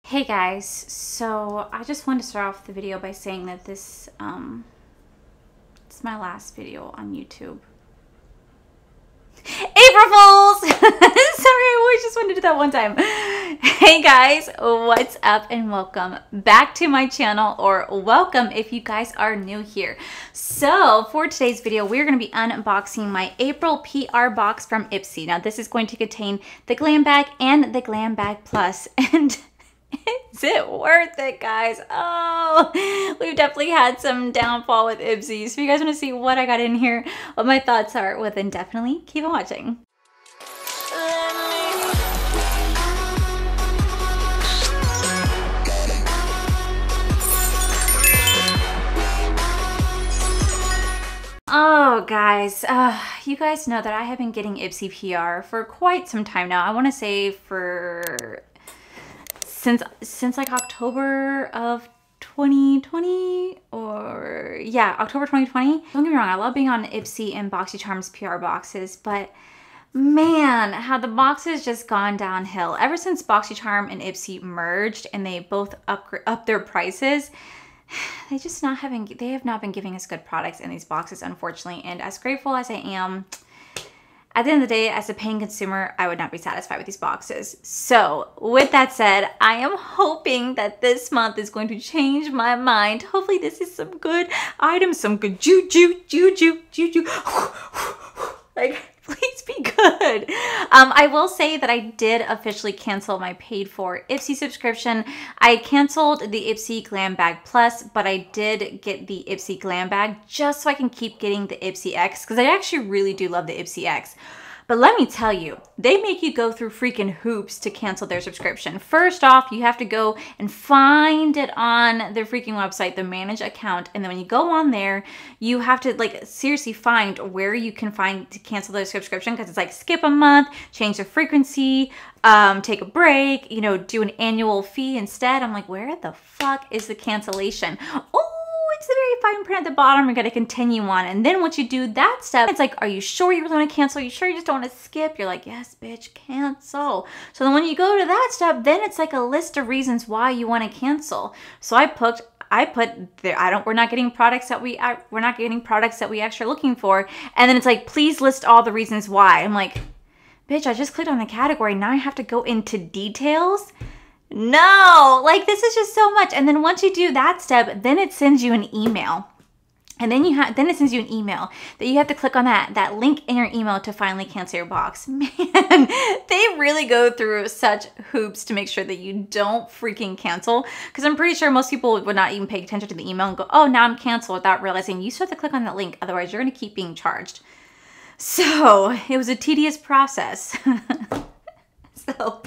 Hey guys, so I just wanted to start off the video by saying that this it's my last video on YouTube. April Fools! Sorry, I always just wanted to do that one time. Hey guys, what's up and welcome back to my channel, or welcome if you guys are new here. So for today's video, we're going to be unboxing my April PR box from Ipsy. Now this is going to contain the Glam Bag and the Glam Bag Plus, and is it worth it, guys? Oh, we've definitely had some downfall with Ipsy. So if you guys want to see what I got in here, what my thoughts are, well then definitely keep on watching. Oh guys, you guys know that I have been getting Ipsy PR for quite some time now. I want to say for since like October of 2020, or yeah, October 2020. Don't get me wrong, I love being on Ipsy and BoxyCharm's PR boxes, but man, how the boxes just gone downhill ever since BoxyCharm and Ipsy merged and they both up their prices. They have not been giving us good products in these boxes, unfortunately. And as grateful as I am, at the end of the day, as a paying consumer, I would not be satisfied with these boxes. So with that said, I am hoping that this month is going to change my mind. Hopefully this is some good items, some good juju. Like, please be good. I will say that I did officially cancel my paid for Ipsy subscription. I canceled the Ipsy Glam Bag Plus, but I did get the Ipsy Glam Bag just so I can keep getting the Ipsy X, because I actually really do love the Ipsy X. But let me tell you, they make you go through freaking hoops to cancel their subscription. First off, you have to go and find it on their freaking website, the manage account. And then when you go on there, you have to like seriously find where you can find to cancel their subscription, because it's like skip a month, change the frequency, take a break, you know, do an annual fee instead. I'm like, where the fuck is the cancellation? Oh, it's the very fine print at the bottom. You're going to continue on. And then once you do that step, it's like, are you sure you really want to cancel? Are you sure you just don't want to skip? You're like, yes, bitch, cancel. So then when you go to that step, then it's like a list of reasons why you want to cancel. So I put there, we're not getting products that we actually are looking for. And then it's like, please list all the reasons why. I'm like, bitch, I just clicked on the category. Now I have to go into details. No, like this is just so much. And then once you do that step, then it sends you an email. And then it sends you an email that you have to click on that link in your email to finally cancel your box. Man, they really go through such hoops to make sure that you don't freaking cancel. Because I'm pretty sure most people would not even pay attention to the email and go, oh, now I'm canceled, without realizing you still have to click on that link. Otherwise, you're going to keep being charged. So it was a tedious process. So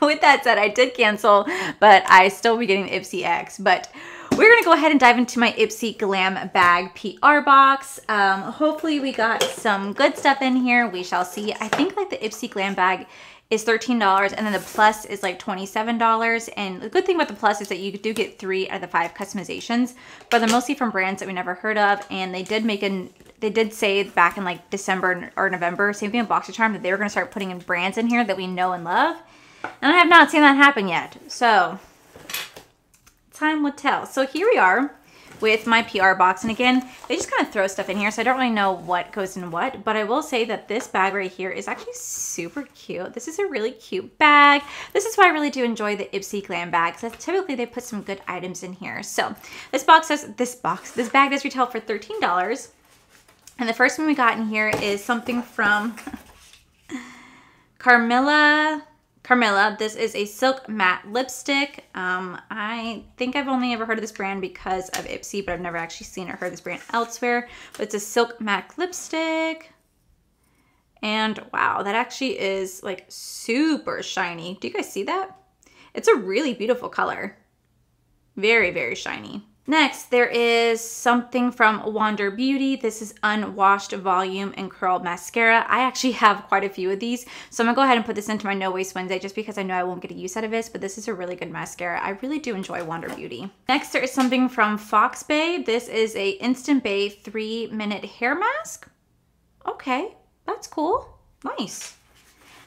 with that said, I did cancel, but I still will be getting the Ipsy X. But we're going to go ahead and dive into my Ipsy Glam Bag PR box. Hopefully we got some good stuff in here. We shall see. I think like the Ipsy Glam Bag is $13, and then the Plus is like $27. And the good thing about the Plus is that you do get 3 out of the 5 customizations, but they're mostly from brands that we never heard of. And they did say back in like December or November, same thing with BoxyCharm, that they were going to start putting in brands in here that we know and love. And I have not seen that happen yet. So time will tell. So here we are with my PR box. And again, they just kind of throw stuff in here, so I don't really know what goes in what. But I will say that this bag right here is actually super cute. This is a really cute bag. This is why I really do enjoy the Ipsy Glam Bag, because typically they put some good items in here. So this bag does retail for $13. And the first one we got in here is something from Carmilla. This is a silk matte lipstick. I think I've only ever heard of this brand because of Ipsy, but I've never actually seen or heard this brand elsewhere. But it's a silk matte lipstick. And wow, that actually is like super shiny. Do you guys see that? It's a really beautiful color. Very, very shiny. Next, there is something from Wander Beauty. This is Unwashed Volume and Curl Mascara. I actually have quite a few of these, so I'm gonna go ahead and put this into my No Waste Wednesday just because I know I won't get a use out of this, but this is a really good mascara. I really do enjoy Wander Beauty. Next, there is something from Fox Bay. This is a Instant Bay 3-minute hair mask. Okay, that's cool. Nice.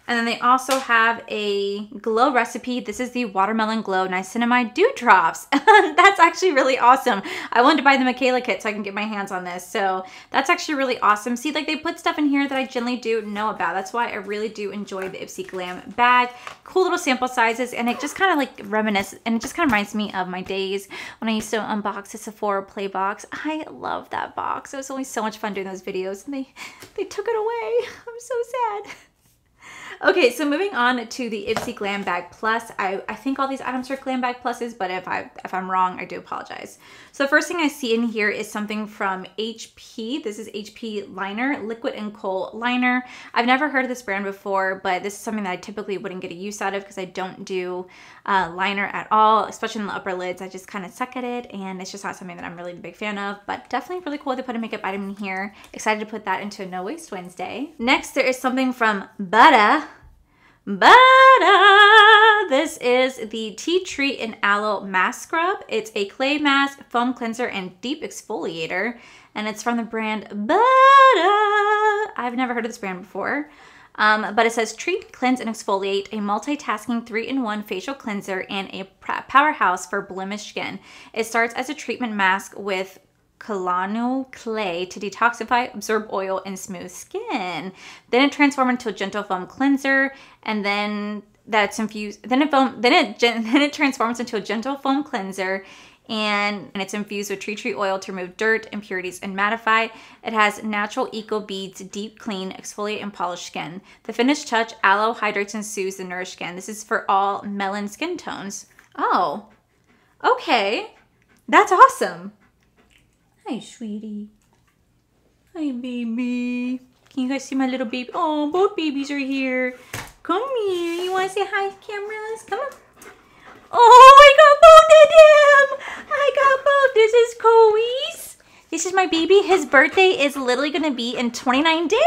And then they also have a glow recipe. This is the Watermelon Glow Niacinamide Dewdrops. That's actually really awesome. I wanted to buy the Michaela kit so I can get my hands on this. So that's actually really awesome. See, like they put stuff in here that I generally do know about. That's why I really do enjoy the Ipsy Glam bag. Cool little sample sizes, and it just kind of like reminisces, and it just kind of reminds me of my days when I used to unbox a Sephora Play box. I love that box. It was always so much fun doing those videos, and they took it away. I'm so sad. Okay, so moving on to the Ipsy Glam Bag Plus. I think all these items are Glam Bag Pluses, but if I'm wrong, I do apologize. So the first thing I see in here is something from HP. This is HP Liner, Liquid and Kohl Liner. I've never heard of this brand before, but this is something that I typically wouldn't get a use out of because I don't do liner at all, especially in the upper lids. I just kind of suck at it, and it's just not something that I'm really a big fan of, but definitely really cool to put a makeup item in here. Excited to put that into a No Waste Wednesday. Next, there is something from Butter. This is the Tea Tree and Aloe Mask Scrub. It's a clay mask, foam cleanser, and deep exfoliator, and it's from the brand Butter. I've never heard of this brand before. But it says treat, cleanse, and exfoliate, a multitasking 3-in-1 facial cleanser and a powerhouse for blemished skin. It starts as a treatment mask with colloidal clay to detoxify, absorb oil, and smooth skin. Then it transforms into a gentle foam cleanser, and then that's infused. Then it transforms into a gentle foam cleanser. And it's infused with tea tree oil to remove dirt, impurities, and mattify. It has natural eco beads, deep clean, exfoliate, and polish skin. The finished touch, aloe hydrates and soothes the nourished skin. This is for all melon skin tones. Oh, okay. That's awesome. Hi, sweetie. Hi, baby. Can you guys see my little baby? Oh, both babies are here. Come here. You want to say hi, cameras? Come on. Oh, I got both of them. I got both. This is Coe's. This is my baby. His birthday is literally going to be in 29 days.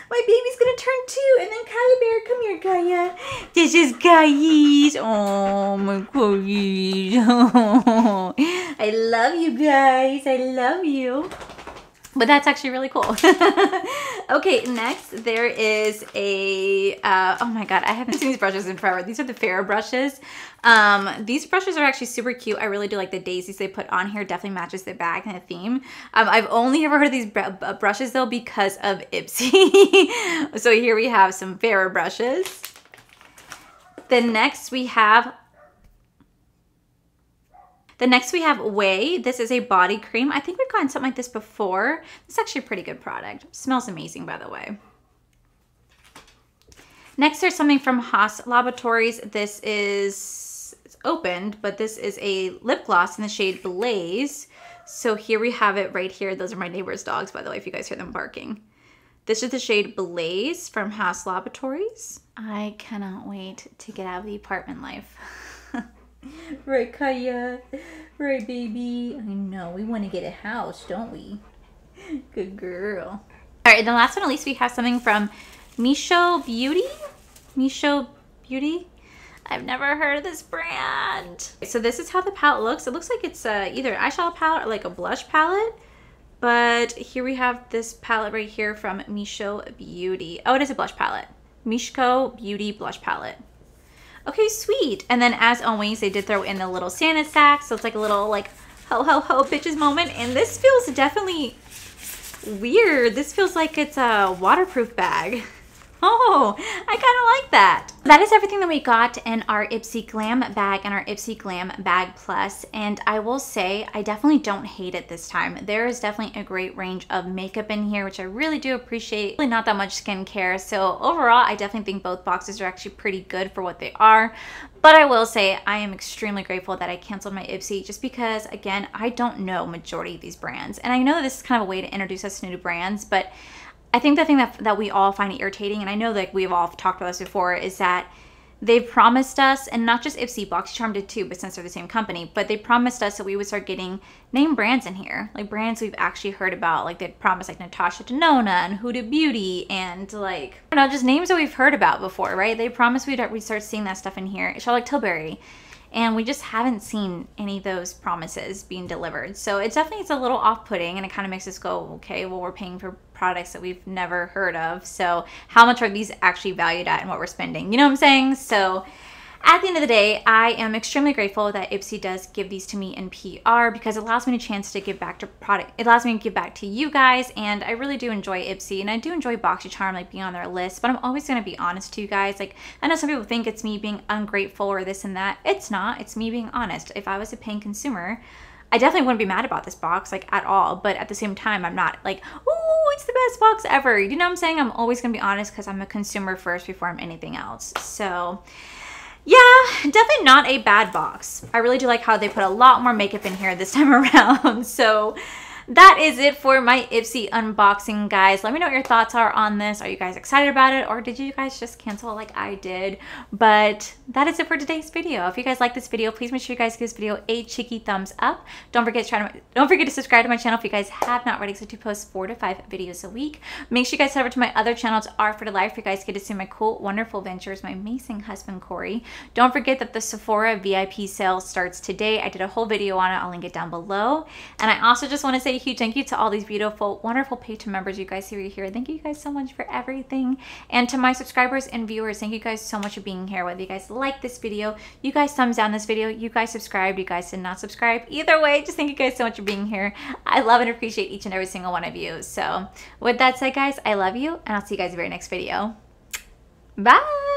My baby's going to turn 2. And then Kaya Bear, come here, Kaya. This is Kai's. Oh, my Coe's. Oh, I love you guys. I love you. But that's actually really cool. Okay, next there is a, oh my God, I haven't seen these brushes in forever. These are the Farrah brushes. These brushes are actually super cute. I really do like the daisies they put on here. Definitely matches the bag and the theme. I've only ever heard of these brushes though because of Ipsy. So here we have some Farrah brushes. Then next we have Way. This is a body cream. I think we've gotten something like this before. It's actually a pretty good product. Smells amazing, by the way. Next, there's something from Haas Laboratories. This is, it's opened, but this is a lip gloss in the shade Blaze. So here we have it right here. Those are my neighbor's dogs, by the way, if you guys hear them barking. This is the shade Blaze from Haas Laboratories. I cannot wait to get out of the apartment life. Right, Kaya? Right, baby? I know. We want to get a house, don't we? Good girl. All right, and then last but not least, we have something from Misho Beauty. Misho Beauty? I've never heard of this brand. So this is how the palette looks. It looks like it's either an eyeshadow palette or like a blush palette. But here we have this palette right here from Misho Beauty. Oh, it is a blush palette. Misho Beauty Blush Palette. Okay, sweet. And then as always, they did throw in the little Santa sack. So it's like a little like ho ho ho bitches moment. And this feels definitely weird. This feels like it's a waterproof bag. Oh, I kind of like that. That is everything that we got in our Ipsy Glam bag and our Ipsy Glam Bag Plus. And I will say, I definitely don't hate it this time. There is definitely a great range of makeup in here, which I really do appreciate. Really not that much skincare. So overall, I definitely think both boxes are actually pretty good for what they are. But I will say I am extremely grateful that I canceled my Ipsy just because, again, I don't know majority of these brands. And I know this is kind of a way to introduce us to new brands, but I think the thing that we all find irritating, and I know that we've all talked about this before, is that they've promised us, and not just Ipsy, Box Charm did too, but since they're the same company, but they promised us that we would start getting name brands in here, like brands we've actually heard about. Like they promised like Natasha Denona and Huda Beauty and like, I don't know, just names that we've heard about before, right? They promised we'd start seeing that stuff in here. Charlotte Tilbury. and we just haven't seen any of those promises being delivered. So it definitely is a little off-putting, and it kind of makes us go, okay, well, we're paying for products that we've never heard of. So how much are these actually valued at and what we're spending? You know what I'm saying? So at the end of the day, I am extremely grateful that Ipsy does give these to me in PR, because it allows me a chance to give back to product. It allows me to give back to you guys, and I really do enjoy Ipsy, and I do enjoy BoxyCharm, like being on their list, but I'm always going to be honest to you guys. Like, I know some people think it's me being ungrateful or this and that. It's not. It's me being honest. If I was a paying consumer, I definitely wouldn't be mad about this box, like, at all. But at the same time, I'm not like, oh, it's the best box ever. You know what I'm saying? I'm always going to be honest, because I'm a consumer first before I'm anything else. So yeah, definitely not a bad box. I really do like how they put a lot more makeup in here this time around. So that is it for my Ipsy unboxing, guys. Let me know what your thoughts are on this. Are you guys excited about it, or did you guys just cancel like I did? But that is it for today's video. If you guys like this video, please make sure you guys give this video a cheeky thumbs up. Don't forget to subscribe to my channel if you guys have not already, because I do post 4 to 5 videos a week. Make sure you guys head over to my other channels, Art for the Life, where you guys get to see my cool, wonderful ventures, my amazing husband, Corey. Don't forget that the Sephora VIP sale starts today. I did a whole video on it. I'll link it down below. And I also just want to say a huge thank you to all these beautiful, wonderful Patreon members. You guys see right here. Thank you guys so much for everything. And to my subscribers and viewers, thank you guys so much for being here. Whether you guys like this video, you guys thumbs down this video, you guys subscribed, you guys did not subscribe. Either way, just thank you guys so much for being here. I love and appreciate each and every single one of you. So with that said, guys, I love you, and I'll see you guys in the very next video. Bye!